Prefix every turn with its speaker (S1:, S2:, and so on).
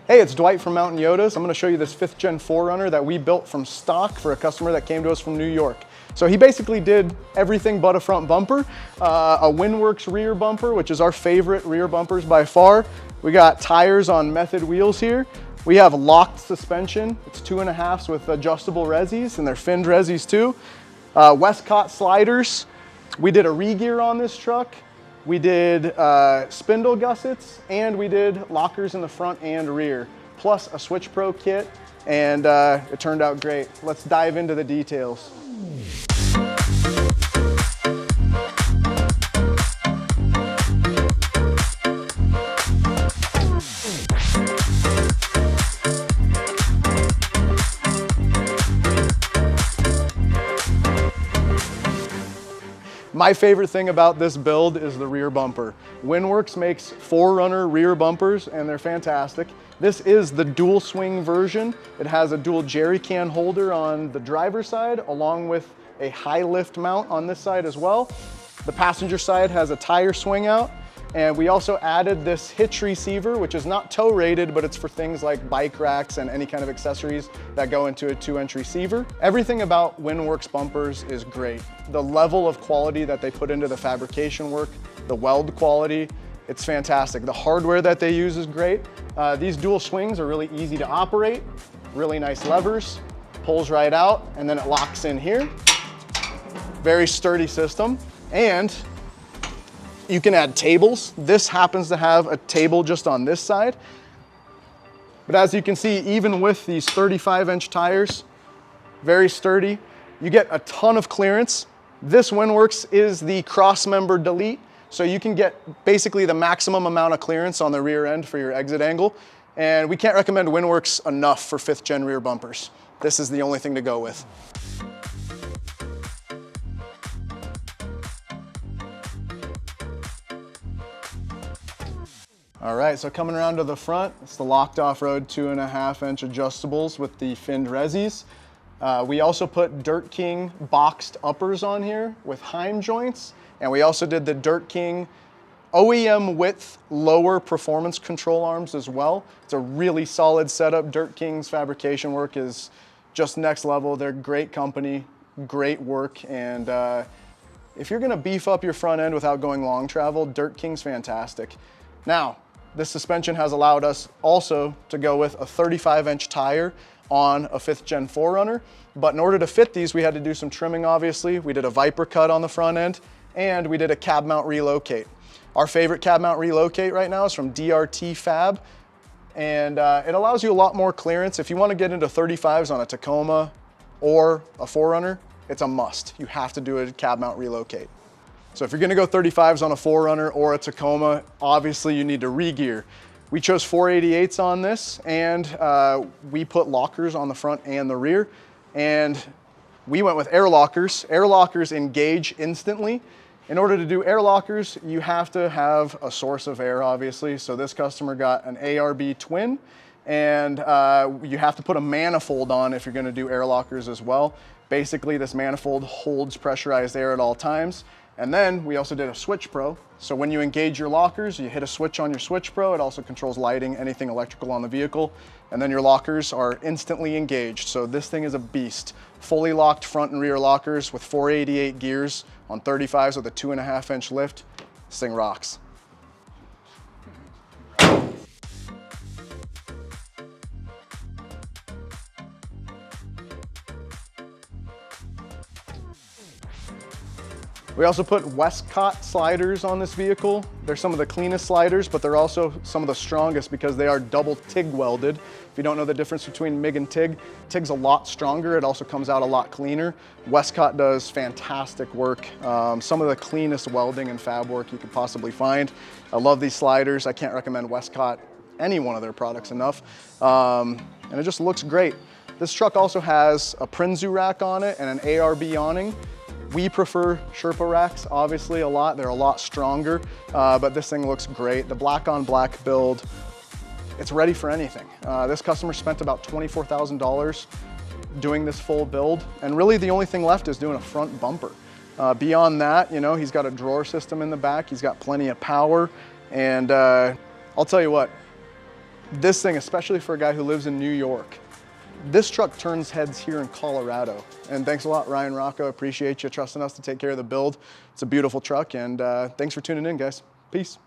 S1: Hey, it's Dwight from Mountain Yotas. I'm going to show you this 5th gen 4Runner that we built from stock for a customer that came to us from New York. So he basically did everything but a front bumper, a Windworks rear bumper, which is our favorite rear bumpers by far. We got tires on method wheels here. We have locked suspension. It's 2.5s with adjustable resis, and they're finned resis too. Westcott sliders. We did a re-gear on this truck. We did spindle gussets, and we did lockers in the front and rear, plus a SwitchPro kit, and it turned out great. Let's dive into the details. My favorite thing about this build is the rear bumper. Windworks makes 4Runner rear bumpers, and they're fantastic. This is the dual swing version. It has a dual jerry can holder on the driver's side, along with a high lift mount on this side as well. The passenger side has a tire swing out, and we also added this hitch receiver, which is not tow rated, but it's for things like bike racks and any kind of accessories that go into a 2-inch receiver. Everything about Windworks bumpers is great. The level of quality that they put into the fabrication work, the weld quality, it's fantastic. The hardware that they use is great. These dual swings are really easy to operate, really nice levers, pulls right out, and then it locks in here. Very sturdy system. And you can add tables. This happens to have a table just on this side. But as you can see, even with these 35-inch tires, very sturdy, you get a ton of clearance. This Windworks is the cross-member delete, so you can get basically the maximum amount of clearance on the rear end for your exit angle. And we can't recommend Windworks enough for 5th gen rear bumpers. This is the only thing to go with. All right, so coming around to the front, it's the locked off-road 2.5-inch adjustables with the finned resis. We also put Dirt King boxed uppers on here with Heim joints, and we also did the Dirt King OEM width lower performance control arms as well. It's a really solid setup. Dirt King's fabrication work is just next level. They're a great company, great work, and if you're gonna beef up your front end without going long travel, Dirt King's fantastic. Now, this suspension has allowed us also to go with a 35-inch tire on a 5th gen 4Runner, but in order to fit these, we had to do some trimming, obviously. We did a Viper cut on the front end, and we did a cab mount relocate. Our favorite cab mount relocate right now is from DRT Fab, and it allows you a lot more clearance. If you want to get into 35s on a Tacoma or a 4Runner, it's a must. You have to do a cab mount relocate. So if you're gonna go 35s on a 4Runner or a Tacoma, obviously you need to re-gear. We chose 488s on this, and we put lockers on the front and the rear, and we went with air lockers. Air lockers engage instantly. In order to do air lockers, you have to have a source of air, obviously. So this customer got an ARB Twin, and you have to put a manifold on if you're gonna do air lockers as well. Basically, this manifold holds pressurized air at all times. And then we also did a SwitchPro. So when you engage your lockers, you hit a switch on your SwitchPro. It also controls lighting, anything electrical on the vehicle. And then your lockers are instantly engaged. So this thing is a beast. Fully locked front and rear lockers with 488 gears on 35s with a 2.5-inch lift. This thing rocks. We also put Westcott sliders on this vehicle. They're some of the cleanest sliders, but they're also some of the strongest because they are double TIG welded. If you don't know the difference between MIG and TIG, TIG's a lot stronger. It also comes out a lot cleaner. Westcott does fantastic work. Some of the cleanest welding and fab work you could possibly find. I love these sliders. I can't recommend Westcott, any one of their products enough. And it just looks great. This truck also has a Prinzu rack on it and an ARB awning. We prefer Sherpa racks, obviously, a lot. They're a lot stronger, but this thing looks great. The black on black build, it's ready for anything. This customer spent about $24,000 doing this full build, and really the only thing left is doing a front bumper. Beyond that, you know, he's got a drawer system in the back, he's got plenty of power, and I'll tell you what, This thing, especially for a guy who lives in New York, this truck turns heads here in Colorado. And thanks a lot, Ryan Rocco. Appreciate you trusting us to take care of the build. It's a beautiful truck, and thanks for tuning in, guys. Peace.